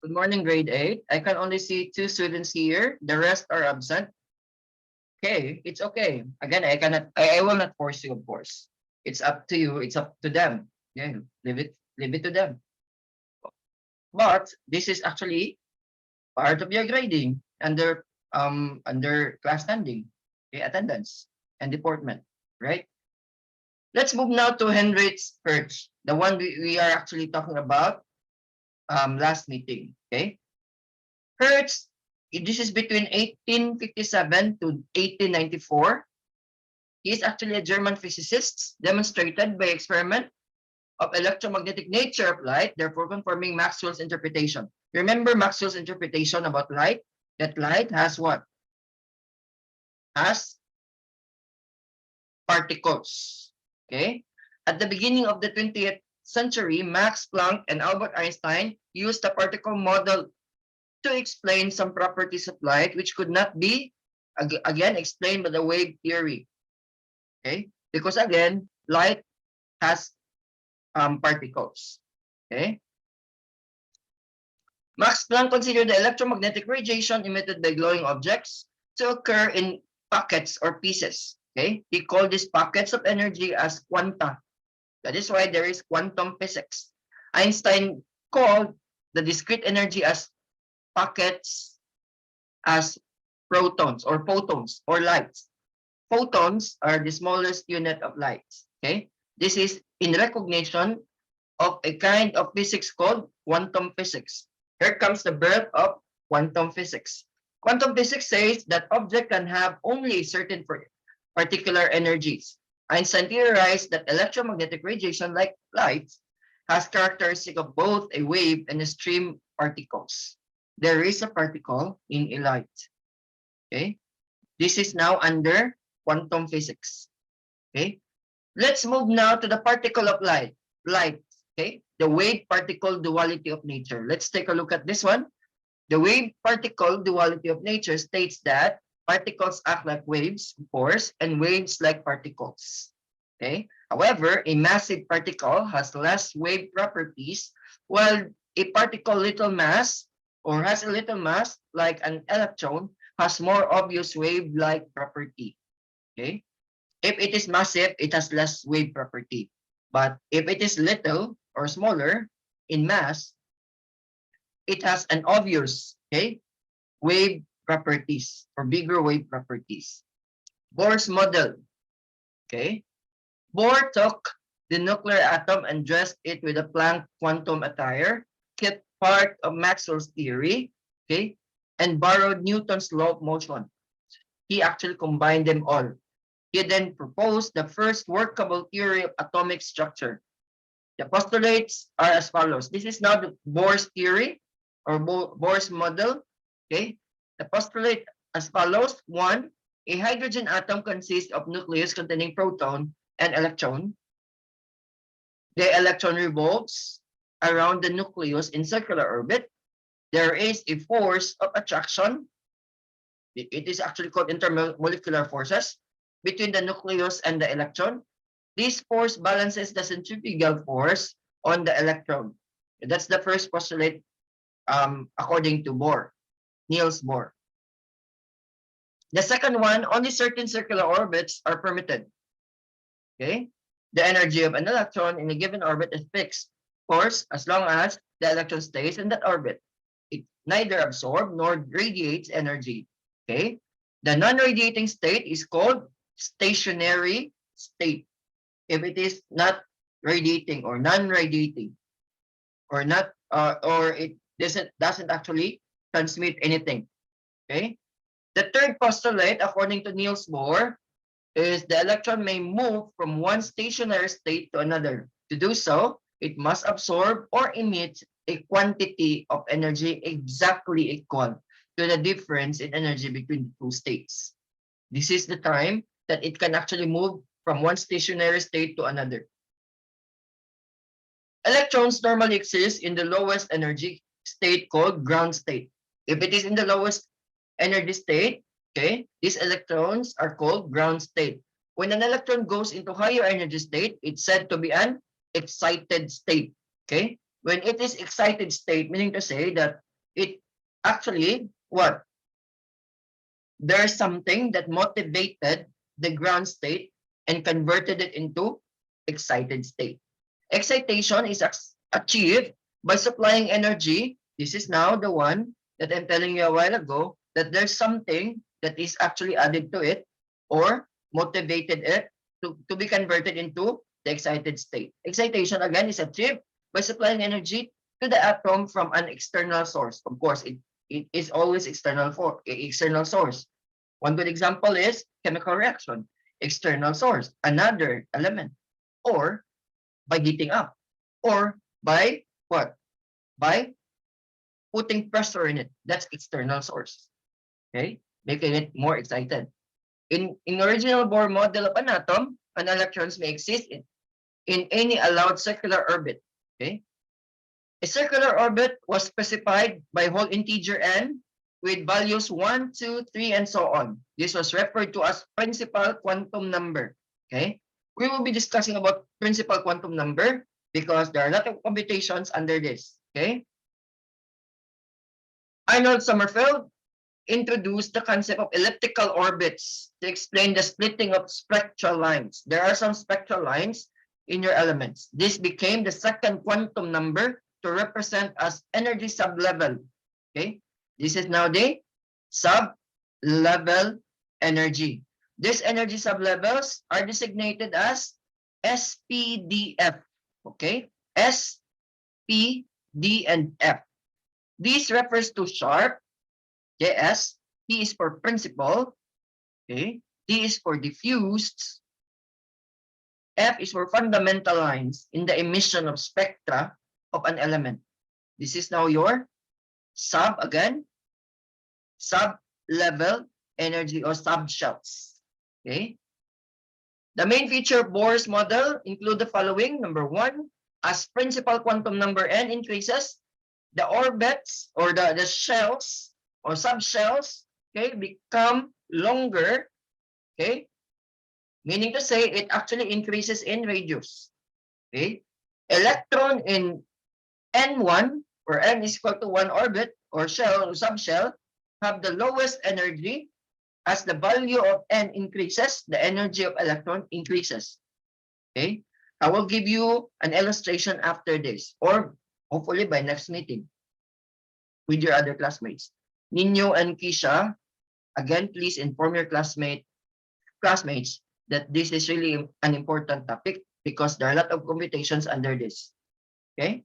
Good morning, grade 8. I can only see 2 students here. The rest are absent. Okay, it's okay. Again, I will not force you, of course. It's up to you. It's up to them. Yeah, leave it to them. But this is actually part of your grading under class standing, okay, attendance and deportment, right? Let's move now to Henry's Hertz, the one we are actually talking about last meeting. Okay, Hertz, this is between 1857 to 1894. He is actually a German physicist, demonstrated by experiment of electromagnetic nature of light, therefore confirming Maxwell's interpretation. Remember Maxwell's interpretation about light? That light has what? Has particles. Okay. At the beginning of the 20th century, Max Planck and Albert Einstein used the particle model to explain some properties of light which could not be, again, explained by the wave theory. Okay. Because again, light has particles. Okay. Max Planck considered the electromagnetic radiation emitted by glowing objects to occur in pockets or pieces. Okay, he called these pockets of energy as quanta. That is why there is quantum physics. Einstein called the discrete energy as pockets, as protons or photons or lights. Photons are the smallest unit of light. Okay, this is in recognition of a kind of physics called quantum physics. Here comes the birth of quantum physics. Quantum physics says that object can have only certain particular energies. Einstein theorized that electromagnetic radiation, like light, has characteristic of both a wave and a stream particles. There is a particle in a light. Okay, this is now under quantum physics. Okay, let's move now to the particle of light. Okay, the wave particle duality of nature. Let's take a look at this one. The wave particle duality of nature states that particles act like waves, of course, and waves like particles. Okay. However, a massive particle has less wave properties, while a particle little mass or has a little mass, like an electron, has more obvious wave-like property. Okay. If it is massive, it has less wave property. But if it is little or smaller in mass, it has an obvious, okay, wave properties or bigger wave properties. Bohr's model. Okay. Bohr took the nuclear atom and dressed it with a Planck quantum attire, kept part of Maxwell's theory, okay, and borrowed Newton's law of motion. He actually combined them all. He then proposed the first workable theory of atomic structure. The postulates are as follows. This is now the Bohr's theory or Bohr's model. Okay. The postulate as follows. 1. A hydrogen atom consists of nucleus containing proton and electron. The electron revolves around the nucleus in circular orbit. There is a force of attraction. It is actually called intermolecular forces between the nucleus and the electron. This force balances the centrifugal force on the electron. That's the first postulate according to Bohr, Niels Bohr. The second one, only certain circular orbits are permitted. Okay, the energy of an electron in a given orbit is fixed, of course, as long as the electron stays in that orbit. It neither absorbs nor radiates energy. Okay, the non-radiating state is called stationary state. If it is not radiating or non-radiating, or not, or it doesn't actually transmit anything. Okay. The third postulate, according to Niels Bohr, is the electron may move from one stationary state to another. To do so, it must absorb or emit a quantity of energy exactly equal to the difference in energy between the two states. This is the time that it can actually move from one stationary state to another. Electrons normally exist in the lowest energy state called ground state. If it is in the lowest energy state, okay, these electrons are called ground state. When an electron goes into higher energy state, it's said to be an excited state. Okay, when it is excited state, meaning to say that it actually what? There's something that motivated the ground state and converted it into excited state. Excitation is achieved by supplying energy. This is now the one that I'm telling you a while ago, that there's something that is actually added to it or motivated it to be converted into the excited state. Excitation, again, is achieved by supplying energy to the atom from an external source. Of course, it is always external source. One good example is chemical reaction, external source, another element, or by heating up, or by what? By putting pressure in it. That's external source. Okay, making it more excited. In original Bohr model of an atom, an electrons may exist in any allowed circular orbit. Okay, a circular orbit was specified by whole integer n with values 1, 2, 3, and so on. This was referred to as principal quantum number. Okay, we will be discussing about principal quantum number because there are a lot of computations under this. Okay, Arnold Sommerfeld introduced the concept of elliptical orbits to explain the splitting of spectral lines. There are some spectral lines in your elements. This became the second quantum number to represent as energy sublevel. Okay, this is now the sub-level energy. These energy sublevels are designated as SPDF. Okay, S, P, D, and F. This refers to sharp. Okay, S, P is for principal. Okay, D is for diffused. F is for fundamental lines in the emission of spectra of an element. This is now your sub-level energy or subshells. Okay. The main feature of Bohr's model include the following. Number one, as principal quantum number n increases, the orbits or the shells or subshells, okay, become longer. Okay, meaning to say it actually increases in radius. Okay, electron in n1, where n is equal to 1 orbit or shell or subshell, have the lowest energy. As the value of n increases, the energy of electron increases. Okay, I will give you an illustration after this, or hopefully by next meeting with your other classmates. Nino and Kisha, again, please inform your classmates that this is really an important topic because there are a lot of computations under this. Okay,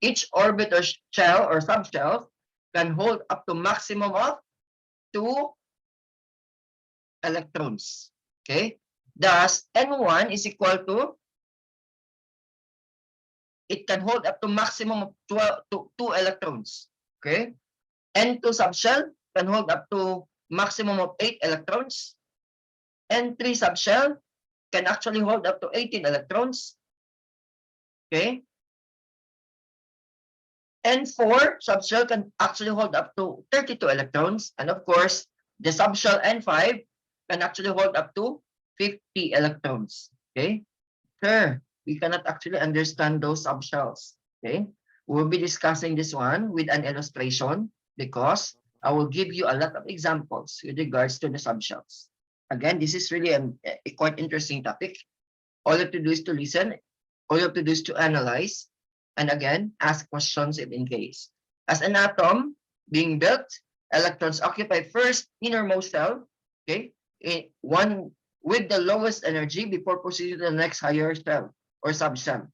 each orbit or shell or subshell can hold up to maximum of 2 electrons. Okay, thus n1 is equal to, it can hold up to maximum of 2 electrons. Okay, n2 subshell can hold up to maximum of 8 electrons. N3 subshell can actually hold up to 18 electrons. Okay, N4 subshell can actually hold up to 32 electrons, and of course the subshell N5 can actually hold up to 50 electrons. Okay, sure, we cannot actually understand those subshells. Okay, we'll be discussing this one with an illustration because I will give you a lot of examples with regards to the subshells. Again, this is really a quite interesting topic. All you have to do is to listen. All you have to do is to analyze. And again, ask questions if in case. As an atom being built, electrons occupy first innermost cell, okay, one with the lowest energy before proceeding to the next higher cell or subshell.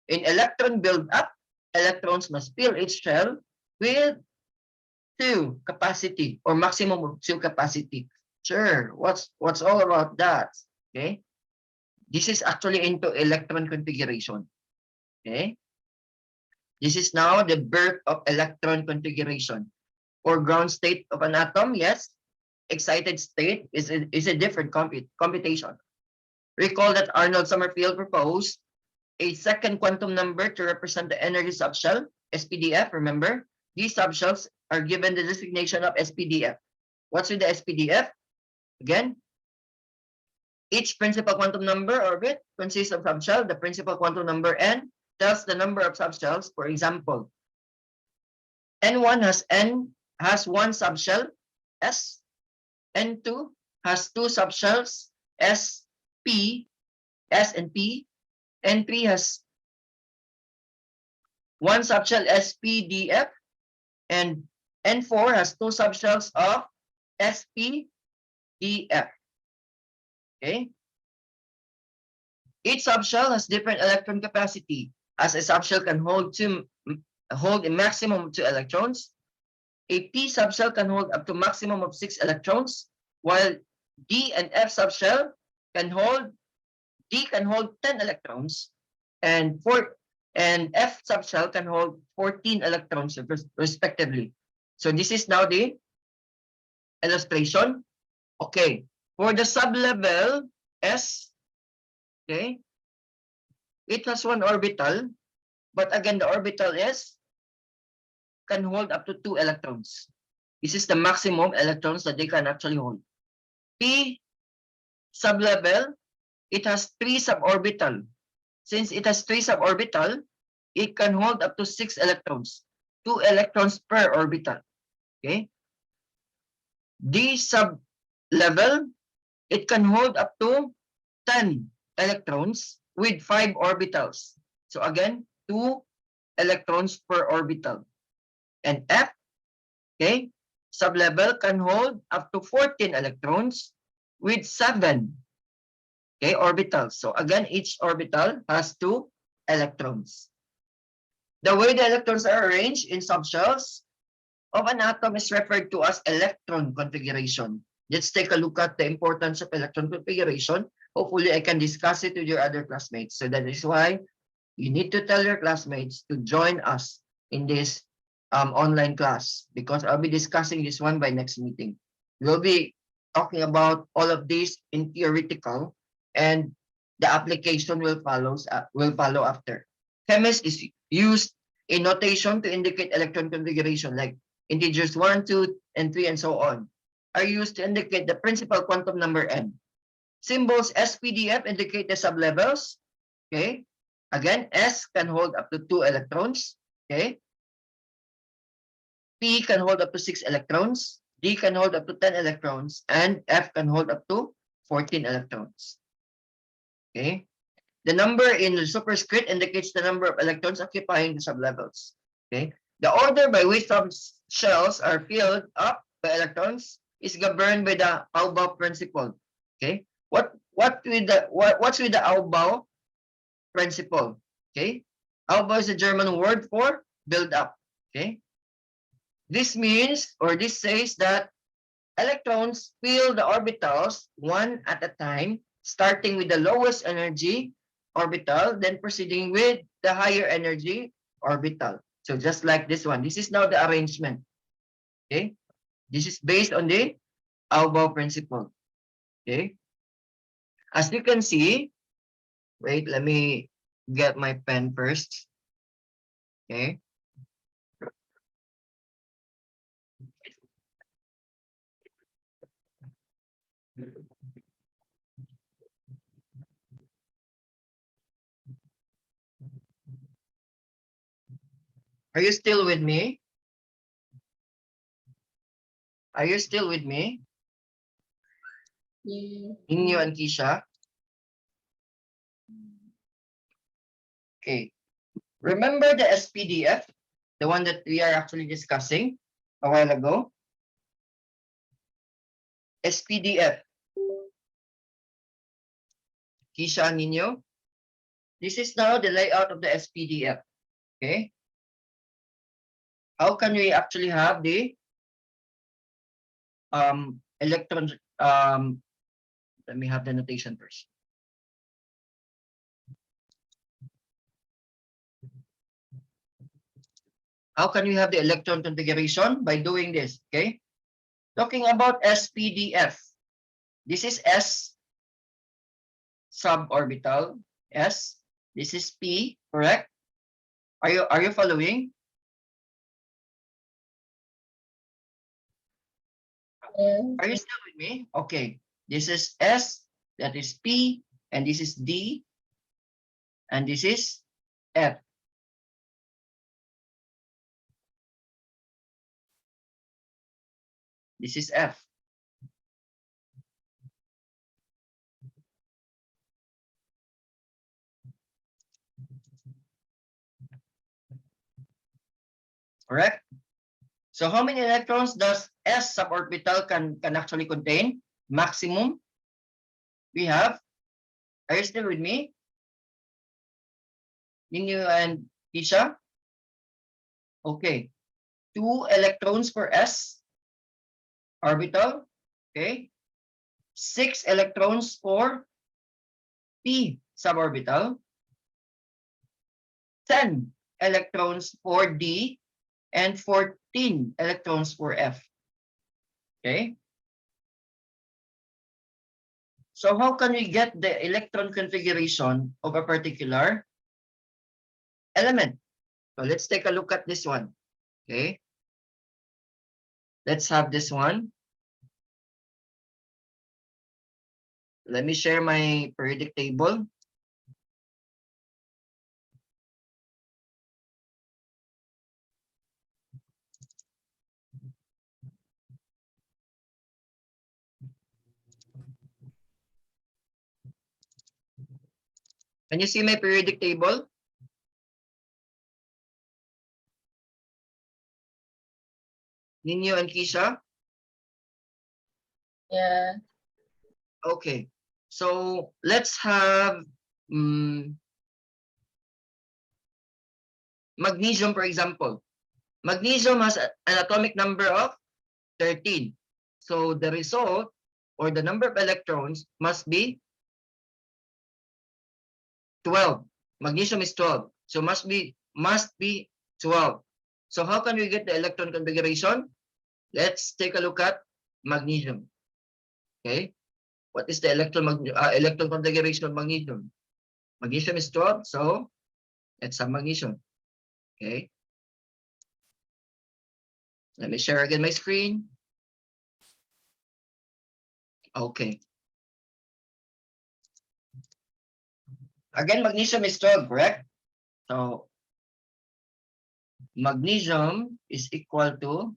In electron build-up, electrons must fill each shell with 2 capacity or maximum of 2 capacity. Sure, what's all about that? Okay, this is actually into electron configuration. Okay, this is now the birth of electron configuration or ground state of an atom. Yes, excited state is a different computation. Recall that Arnold Sommerfeld proposed a second quantum number to represent the energy subshell, SPDF. Remember, these subshells are given the designation of SPDF. What's with the SPDF? Again, each principal quantum number orbit consists of subshell. The principal quantum number n tells the number of subshells. For example, N1 has one subshell, S. N2 has two subshells, S, P, S and P. N3 has one subshell, SP, DF, and N4 has two subshells of SP, DF. Okay. Each subshell has different electron capacity, as a subshell can hold a maximum of 2 electrons. A P subshell can hold up to maximum of 6 electrons, while D and F subshell can hold 10 electrons, and F subshell can hold 14 electrons respectively. So this is now the illustration. Okay, for the sublevel S, okay, it has one orbital, but again the orbital S can hold up to 2 electrons. This is the maximum electrons that they can actually hold. P sublevel, it has 3 suborbital. Since it has 3 suborbital, it can hold up to 6 electrons, 2 electrons per orbital. Okay. D sublevel, it can hold up to 10 electrons with 5 orbitals. So again, 2 electrons per orbital. And F, okay, sublevel can hold up to 14 electrons with 7, okay, orbitals. So again, each orbital has 2 electrons. The way the electrons are arranged in subshells of an atom is referred to as electron configuration. Let's take a look at the importance of electron configuration. Hopefully, I can discuss it with your other classmates. So that is why you need to tell your classmates to join us in this online class, because I'll be discussing this one by next meeting. We'll be talking about all of these in theoretical, and the application will follow after. Chemis is used in notation to indicate electron configuration, like integers 1, 2, and 3, and so on, are used to indicate the principal quantum number n. Symbols SPDF indicate the sublevels. Okay. Again, S can hold up to 2 electrons. Okay. P can hold up to 6 electrons. D can hold up to 10 electrons. And F can hold up to 14 electrons. Okay. The number in the superscript indicates the number of electrons occupying the sublevels. Okay. The order by which subshells are filled up by electrons is governed by the Aufbau principle. Okay. What's with the Aufbau principle? Okay. Aufbau is a German word for build up. Okay. This means, or this says that electrons fill the orbitals one at a time, starting with the lowest energy orbital, then proceeding with the higher energy orbital. So just like this one, this is now the arrangement. Okay. This is based on the Aufbau principle. Okay. As you can see, wait, let me get my pen first. Okay. Are you still with me? Are you still with me? Inyo and Kisha? Okay. Remember the SPDF, the one that we are actually discussing a while ago? SPDF. Kisha, Ninyo? This is now the layout of the SPDF. Okay. How can we actually have the electrons? Let me have the notation first. How can we have the electron configuration? By doing this, okay? Talking about SPDF. This is S suborbital, S. This is P, correct? Are you following? Are you still with me? Okay. This is S, that is P, and this is D, and this is F. This is F. Correct? So how many electrons does S suborbital can actually contain? Maximum. We have, are you still with me? Ninyo and Isha? Okay. 2 electrons per S orbital. Okay. 6 electrons for P suborbital. 10 electrons for D and 14 electrons for F. Okay. So how can we get the electron configuration of a particular element? So let's take a look at this one. Okay. Let's have this one. Let me share my periodic table. Can you see my periodic table? Ninyo and Kisha? Yeah. Okay. So let's have magnesium, for example. Magnesium has an atomic number of 13. So the result or the number of electrons must be 12. Magnesium is 12. So must be 12. So how can we get the electron configuration? Let's take a look at magnesium. Okay. What is the electron configuration of magnesium? Magnesium is 12, so let's have magnesium. Okay. Let me share again my screen. Okay. Again, magnesium is 12, correct? So magnesium is equal to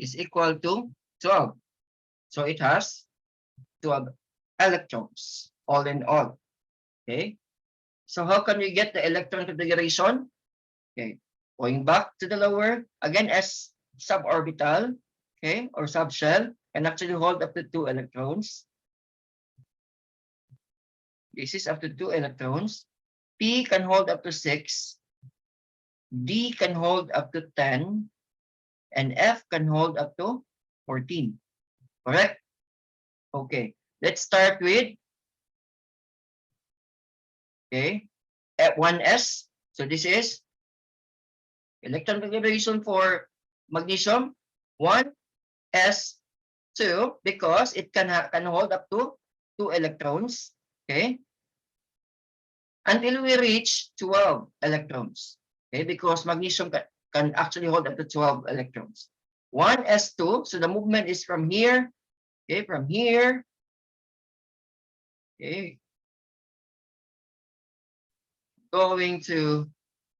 is equal to 12. So it has 12 electrons, all in all. Okay. So how can we get the electron configuration? Okay. Going back to the lower, again, S suborbital, okay, or subshell can actually hold up to 2 electrons. This is up to 2 electrons. P can hold up to 6. D can hold up to 10. And F can hold up to 14. Correct? Okay. Let's start with F1S. So this is electron configuration for magnesium 1s2 because it can hold up to 2 electrons. Okay. Until we reach 12 electrons. Okay, because magnesium can actually hold up to 12 electrons. 1s2, so the movement is from here, okay, from here, okay, going to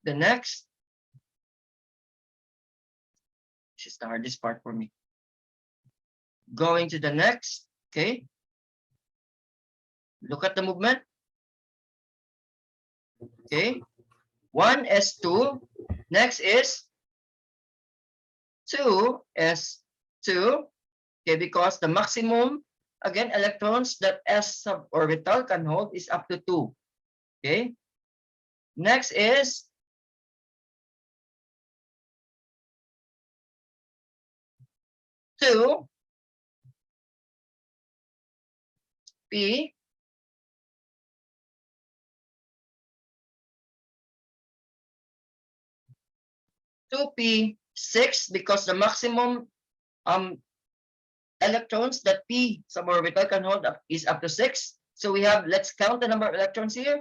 the next. This is the hardest part for me. Going to the next, okay. Look at the movement. Okay, 1s2. Next is 2s2. Okay, because the maximum, again, electrons that S suborbital can hold is up to 2. Okay. Next is 2 P 2p6 because the maximum electrons that P suborbital can hold up is up to 6. So we have, let's count the number of electrons here.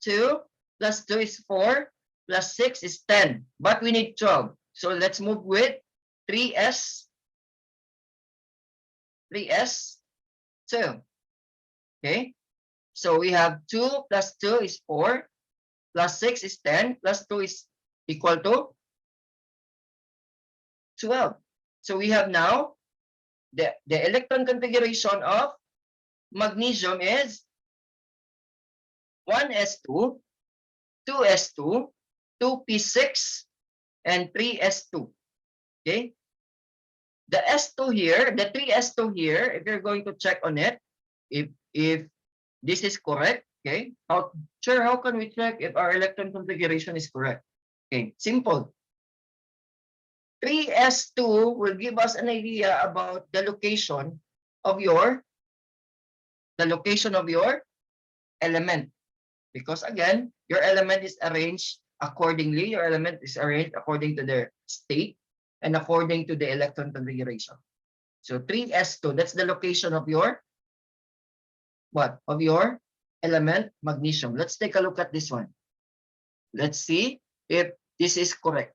2 plus 2 is 4 plus 6 is 10, but we need 12. So let's move with 3s, 3s2. Okay, so we have 2 plus 2 is 4, plus 6 is 10, plus 2 is equal to 12. So we have now the electron configuration of magnesium is 1s2, 2s2, 2p6, and 3s2. Okay. The S2 here, the 3s2 here, if you're going to check on it, if this is correct, okay, how can we check if our electron configuration is correct? Okay, simple. 3s2 will give us an idea about the location of your element, because again, your element is arranged accordingly. Your element is arranged according to their state and according to the electron configuration. So 3s2, that's the location of your element, magnesium. Let's take a look at this one. Let's see if this is correct.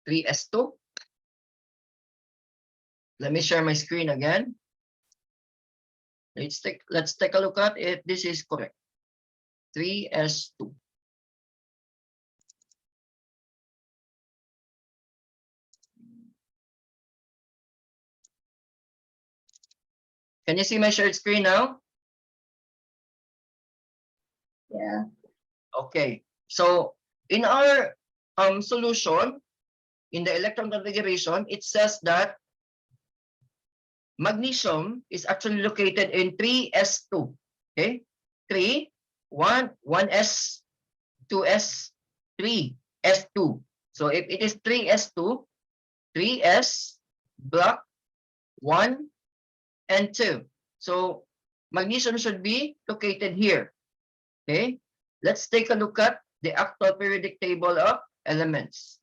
(3s2). Let me share my screen again. Let's take a look at if this is correct. 3s2. Can you see my shared screen now? Yeah. Okay. So in our solution, in the electron configuration, it says that magnesium is actually located in 3s2. Okay? 3, 1, 1s, 2s, 3s2. So if it is 3s2, 3s, block 1 and 2. So magnesium should be located here. Okay? Let's take a look at the actual periodic table of elements.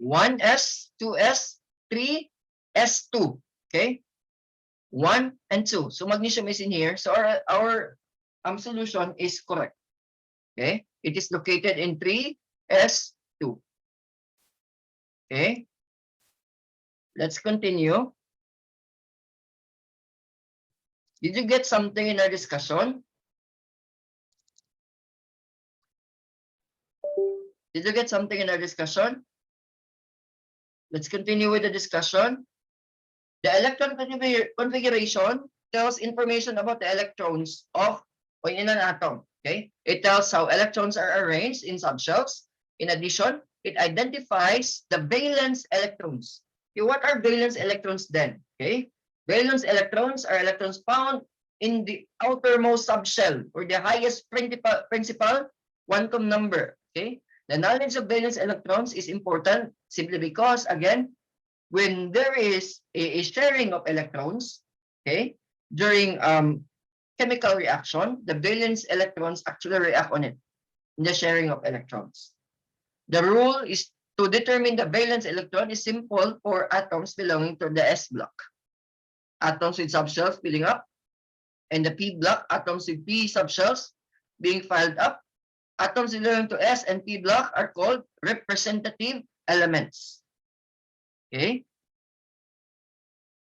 1s, 2s, 3s2. Okay? 1 and 2. So magnesium is in here. So our solution is correct. Okay? It is located in 3s2. Okay? Let's continue. Did you get something in our discussion? Did you get something in our discussion? Let's continue with the discussion. The electron configuration tells information about the electrons in an atom. Okay, it tells how electrons are arranged in subshells. In addition, it identifies the valence electrons. Okay, what are valence electrons then? Okay, valence electrons are electrons found in the outermost subshell or the highest principal quantum number. Okay, the knowledge of valence electrons is important simply because, again, when there is a sharing of electrons, okay, during chemical reaction, the valence electrons actually react on it in the sharing of electrons. The rule is to determine the valence electron is simple for atoms belonging to the S block. Atoms with subshells filling up, and the P block, atoms with P subshells being filed up. Atoms belonging to S and P block are called representative elements. Okay.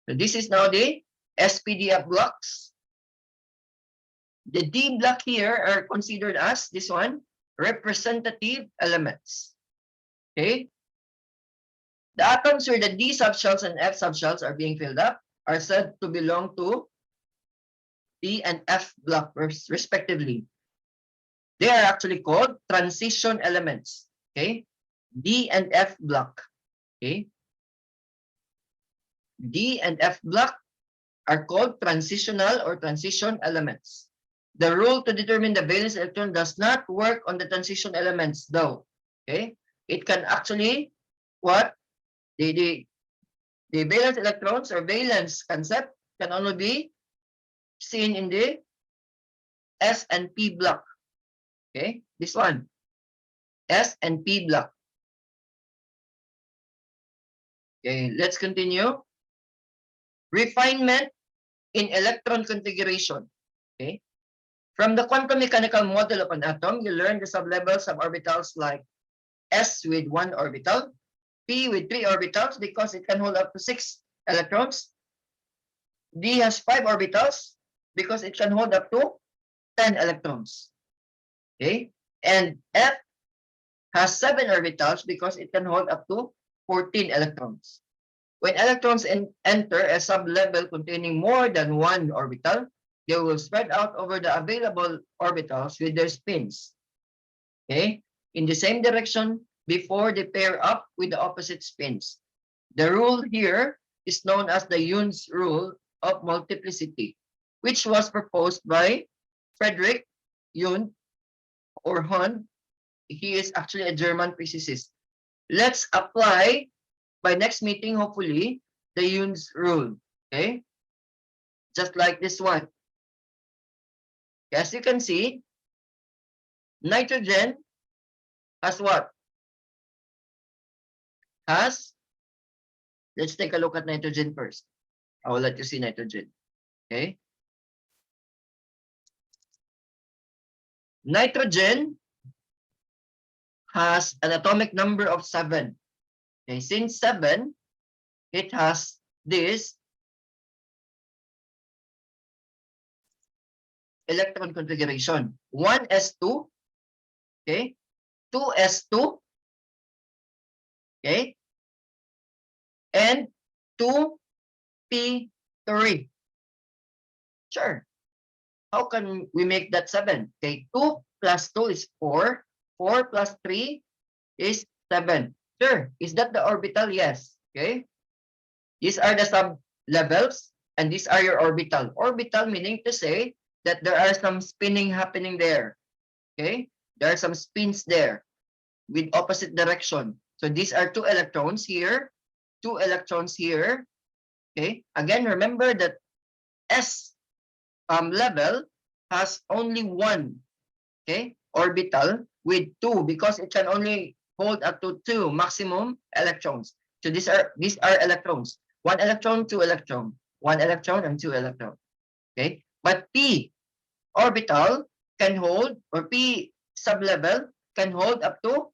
So this is now the SPDF blocks. The D block here are considered as this one, representative elements. Okay. The atoms where the D subshells and F subshells are being filled up are said to belong to D and F block respectively. They are actually called transition elements. Okay. D and F block. Okay. D and F block are called transitional or transition elements. The rule to determine the valence electron does not work on the transition elements though. Okay. It can actually what? The valence electrons or valence concept can only be seen in the S and P block. Okay, this one, S and P block. Okay, let's continue. refinement in electron configuration. Okay. From the quantum mechanical model of an atom, you learn the sublevels of orbitals like S with 1 orbital, P with 3 orbitals because it can hold up to 6 electrons. D has 5 orbitals because it can hold up to 10 electrons. Okay. And F has 7 orbitals because it can hold up to 14 electrons. When electrons enter a sublevel containing more than 1 orbital, they will spread out over the available orbitals with their spins, okay, in the same direction before they pair up with the opposite spins. The rule here is known as the Yoon's rule of multiplicity, which was proposed by Frederick Yoon or Hahn. He is actually a German physicist. Let's apply by next meeting, hopefully, the Yoon's rule. Okay? Just like this one. As you can see, nitrogen has what? Has, let's take a look at nitrogen first. I will let you see nitrogen. Okay? Nitrogen has an atomic number of 7. Okay, since 7, it has this electron configuration. 1s2, okay, 2s2, okay, and 2p3. Sure. How can we make that 7? Okay, 2 plus 2 is 4. 4 plus 3 is 7. Sure. Is that the orbital? Yes. Okay. These are the sub-levels, and these are your orbital. Orbital meaning to say that there are some spinning happening there. Okay. There are some spins there with opposite direction. So these are 2 electrons here, 2 electrons here. Okay. Again, remember that S level has only 1, okay, orbital with 2 because it can only hold up to 2 maximum electrons. So these are electrons. 1 electron, 2 electron, 1 electron and 2 electron. Okay, but P orbital can hold, or P sublevel can hold up to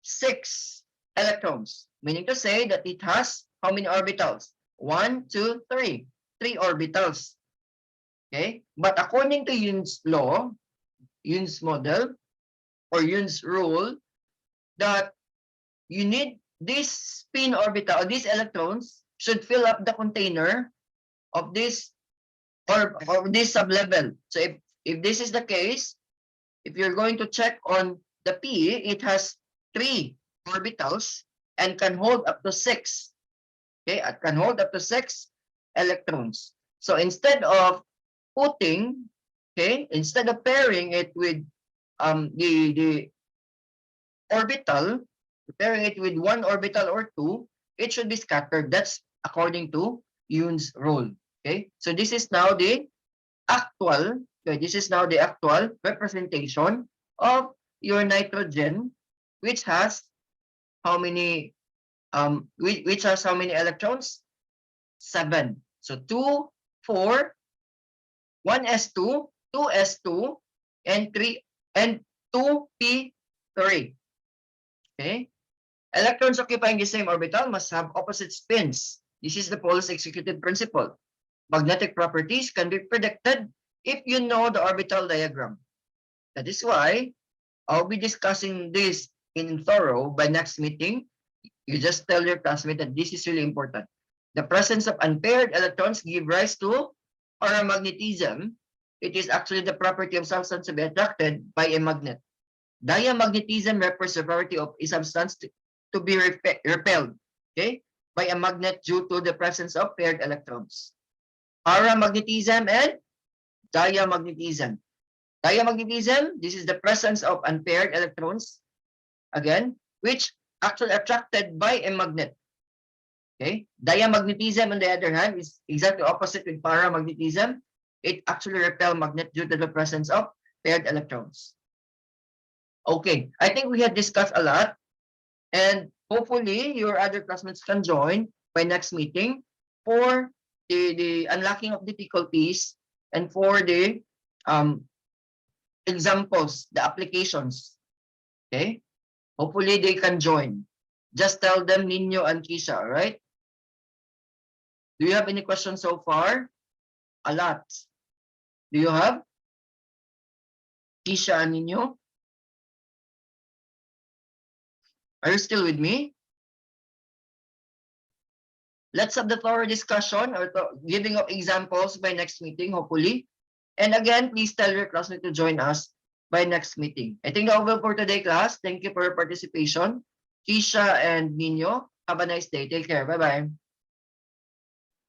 6 electrons, meaning to say that it has how many orbitals? 1, 2, 3. 3 orbitals. Okay, but according to Yoon's law, Yoon's model, or Yoon's rule, that you need this spin orbital, these electrons should fill up the container of this or this sublevel. So if this is the case, if you're going to check on the P, it has 3 orbitals and can hold up to 6. Okay, it can hold up to 6 electrons. So instead of putting, okay, instead of pairing it with the orbital, pairing it with 1 orbital or 2, it should be scattered. That's according to Yoon's rule. Okay, so this is now the actual, okay, this is now the actual representation of your nitrogen, which has how many which has how many electrons? 7. So 2, 4, 1s2, 2s2, and 3 and 2p3. Okay, electrons occupying the same orbital must have opposite spins. This is the Pauli's executive principle. Magnetic properties can be predicted if you know the orbital diagram. That is why I'll be discussing this in thorough by next meeting. You just tell your classmate that this is really important. The presence of unpaired electrons give rise to paramagnetism. It is actually the property of substance to be attracted by a magnet. Diamagnetism refers to the property of a substance to be repelled, okay, by a magnet due to the presence of paired electrons. Paramagnetism and diamagnetism. Diamagnetism, this is the presence of unpaired electrons, again, which actually attracted by a magnet. Okay, diamagnetism on the other hand is exactly opposite with paramagnetism. It actually repels magnet due to the presence of paired electrons. Okay, I think we had discussed a lot, and hopefully your other classmates can join by next meeting. for the unlocking of difficulties and for the examples, the applications. Okay? Hopefully they can join. Just tell them Nino and Kisha, all right? Do you have any questions so far? A lot. Do you have? Kisha and Nino? Are you still with me? Let's have the thorough discussion or giving of examples by next meeting, hopefully. And again, please tell your classmate to join us by next meeting. I think that will for today, class. Thank you for your participation. Kisha and Nino, have a nice day. Take care. Bye-bye.